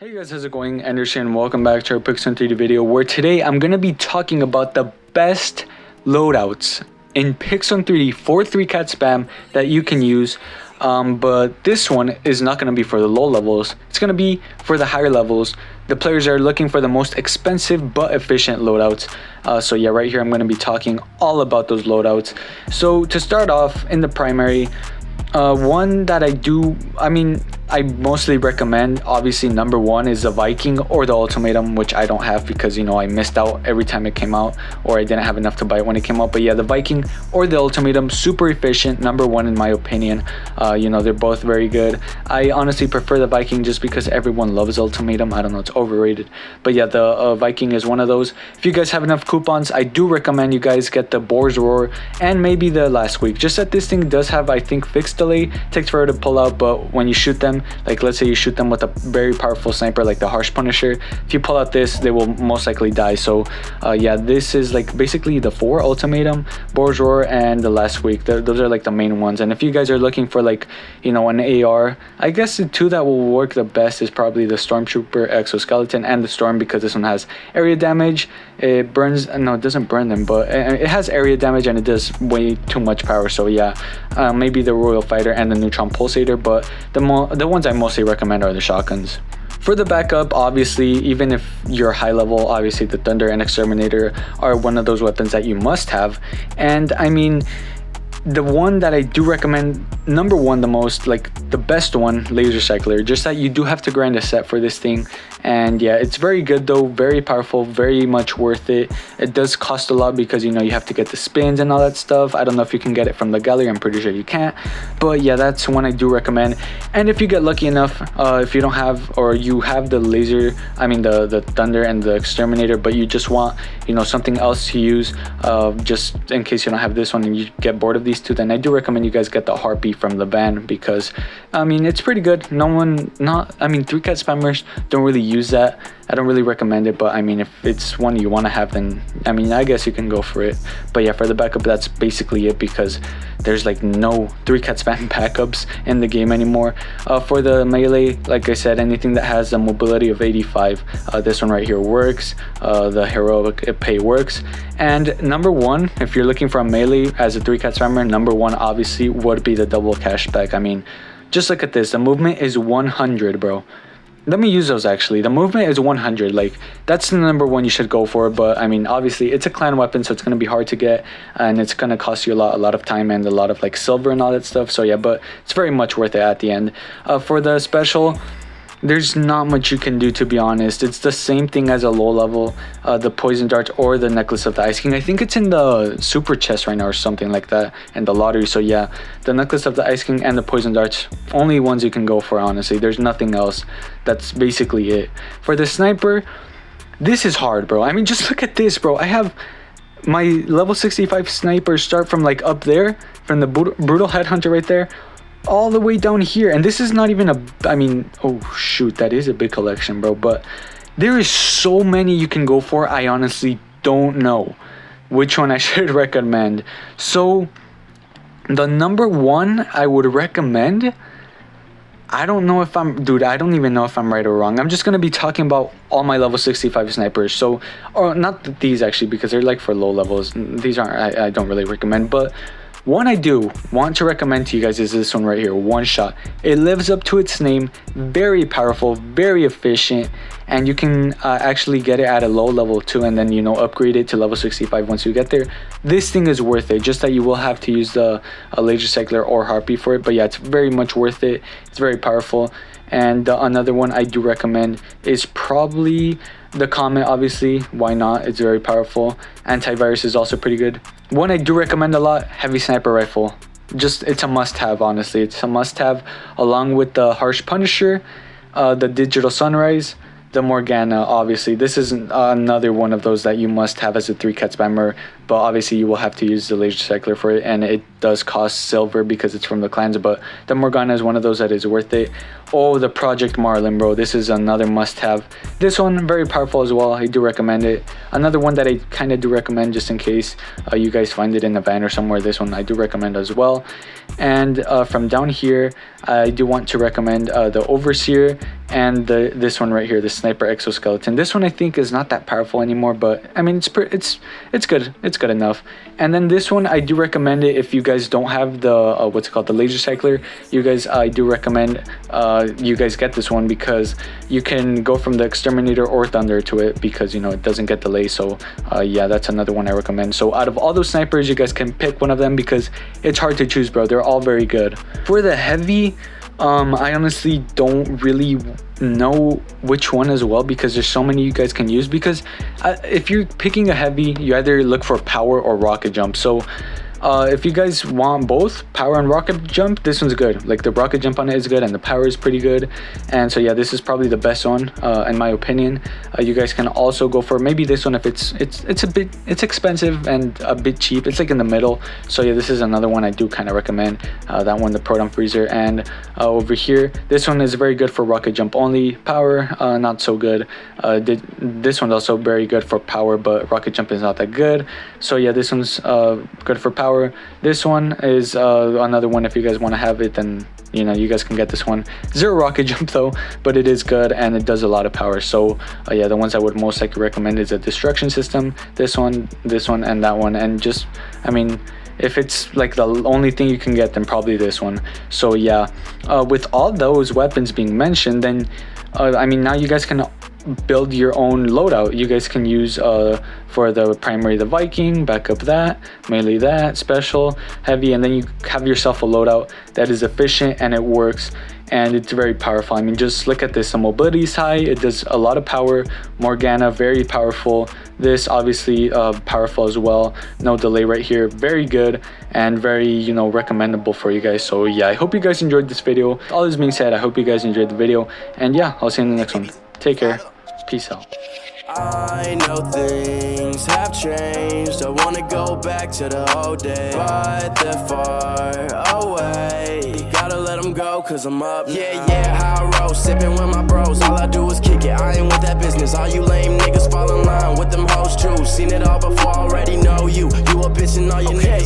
Hey guys, how's it going? Anderson, welcome back to our Pixel 3D video, where today I'm going to be talking about the best loadouts in Pixel 3D for 3-cat spam that you can use. But this one is not going to be for the low levels. It's going to be for the higher levels. The players are looking for the most expensive but efficient loadouts. So yeah, right here I'm going to be talking all about those loadouts. So to start off in the primary, one that I mostly recommend, obviously number one is the Viking or the Ultimatum, which I don't have because, you know, I missed out every time it came out, or I didn't have enough to buy it when it came out. But yeah, the Viking or the Ultimatum, super efficient, number one in my opinion. You know, they're both very good. I honestly prefer the Viking just because everyone loves Ultimatum. I don't know, it's overrated. But yeah, the Viking is one of those. If you guys have enough coupons, I do recommend you guys get the Boar's Roar and maybe the Last Week. Just that this thing does have, I think, fixed delay. Takes forever to pull out, but when you shoot them, like let's say you shoot them with a very powerful sniper like the Harsh Punisher, if you pull out this, they will most likely die. So yeah, this is like basically the 4 Ultimatum, Boar's Roar, and the Last Week. Those are like the main ones. And if you guys are looking for, like, you know, an AR, I guess the 2 that will work the best is probably the Stormtrooper Exoskeleton and the Storm, because this one has area damage. It burns, no, it doesn't burn them, but it has area damage and it does way too much power. So yeah, maybe the Royal Fighter and the Neutron Pulsator, but the ones I mostly recommend are the shotguns. For the backup, obviously, even if you're high level, obviously the Thunder and Exterminator are one of those weapons that you must have. And I mean, the one that I do recommend, number one, the most, like the best one, Laser Cycler, just that you do have to grind a set for this thing. And yeah, it's very good though, very powerful, very much worth it. It does cost a lot because, you know, you have to get the spins and all that stuff. I don't know if you can get it from the gallery, I'm pretty sure you can't, but yeah, that's one I do recommend. And if you get lucky enough, if you don't have, or you have the laser, the Thunder and the Exterminator, but you just want, you know, something else to use, just in case you don't have this one and you get bored of these two, then I do recommend you guys get the Harpy from the van, because I mean, it's pretty good. 3-cat spammers don't really use that. I don't really recommend it, but I mean, if it's one you want to have, then I mean, I guess you can go for it. But yeah, for the backup, that's basically it, because there's like no 3-cat spam backups in the game anymore. For the melee, like I said, anything that has a mobility of 85, this one right here works. The Heroic Pay works. And number one, if you're looking for a melee as a 3-cat spammer, number one obviously would be the double cashback. I mean, just look at this. The movement is 100, bro. Let me use those actually. The movement is 100. Like, that's the number one you should go for. But I mean, obviously it's a clan weapon, so it's going to be hard to get, and it's going to cost you a lot of time and a lot of like silver and all that stuff. So yeah, but it's very much worth it at the end. For the special, there's not much you can do, to be honest. It's the same thing as a low level, the Poison Dart or the Necklace of the Ice King. I think it's in the super chest right now or something like that, and the lottery. So yeah, the Necklace of the Ice King and the Poison Darts, only ones you can go for, honestly. There's nothing else. That's basically it. For the sniper, this is hard, bro. I mean, just look at this, bro. I have my level 65 snipers start from like up there, from the Brutal Headhunter right there, all the way down here. And this is not even oh shoot, that is a big collection, bro. But there is so many you can go for. I honestly don't know which one I should recommend. So the number one I would recommend, I don't know if I don't even know if I'm right or wrong. I'm just going to be talking about all my level 65 snipers. So, or not these actually, because they're like for low levels. These aren't, I don't really recommend. But one I do want to recommend to you guys is this one right here, One Shot. It lives up to its name, very powerful, very efficient, and you can actually get it at a low level too, and then, you know, upgrade it to level 65 once you get there. This thing is worth it, just that you will have to use the Laser Cycler or Harpy for it, but yeah, it's very much worth it. It's very powerful. And another one I do recommend is probably the Comet, obviously. Why not? It's very powerful. Antivirus is also pretty good. One I do recommend a lot, Heavy Sniper Rifle. Just, it's a must-have, honestly. It's a must-have, along with the Harsh Punisher, the Digital Sunrise, the Morgana, obviously. This is another one of those that you must have as a 3-cat spammer, but obviously you will have to use the Laser Cycler for it, and it does cost silver because it's from the clans, but the Morgana is one of those that is worth it. Oh, the Project Marlin, bro. This is another must-have. This one, very powerful as well. I do recommend it. Another one that I kind of do recommend just in case you guys find it in a van or somewhere. This one I do recommend as well. And from down here, I do want to recommend the Overseer and this one right here, the Sniper Exoskeleton. This one I think is not that powerful anymore, but I mean it's good. It's good enough. And then this one I do recommend it if you guys don't have the what's it called, the laser cycler. You guys, I do recommend you guys get this one because you can go from the Exterminator or Thunder to it because, you know, it doesn't get delay. So yeah, that's another one I recommend. So out of all those snipers, you guys can pick one of them because it's hard to choose, bro. They're all very good. For the heavy, I honestly don't really know which one as well because there's so many you guys can use. Because if you're picking a heavy, you either look for power or rocket jump. So if you guys want both power and rocket jump, this one's good. Like the rocket jump on it is good and the power is pretty good. And so yeah, this is probably the best one in my opinion. You guys can also go for maybe this one if it's expensive and a bit cheap. It's like in the middle. So yeah, this is another one I do kind of recommend. That one, the Proton Freezer. And over here, this one is very good for rocket jump only. Power, not so good. This one's also very good for power, but rocket jump is not that good. So yeah, this one's good for power. This one is another one. If you guys want to have it, then you know you guys can get this one. Zero rocket jump though, but it is good and it does a lot of power. So yeah, the ones I would most likely recommend is a Destruction System, this one, and that one. And just, I mean, if it's like the only thing you can get, then probably this one. So yeah, with all those weapons being mentioned, then I mean, now you guys can build your own loadout. You guys can use for the primary the Viking, backup that, melee that, special, heavy, and then you have yourself a loadout that is efficient and it works and it's very powerful. I mean, just look at this. The mobility is high, it does a lot of power. Morgana, very powerful. This obviously powerful as well. No delay right here, very good and very, you know, recommendable for you guys. So yeah, I hope you guys enjoyed this video. All this being said, I hope you guys enjoyed the video, and yeah, I'll see you in the next one. Take care. Peace out. I know things have changed. I wanna go back to the old days, but they're far away. Gotta let them go, cause I'm up. Yeah, how I roll, sipping with my bros. All I do is kick it, I ain't with that business. All you lame niggas fall in line with them hoes too. Seen it all before, already know you. You a bitch and all your niggas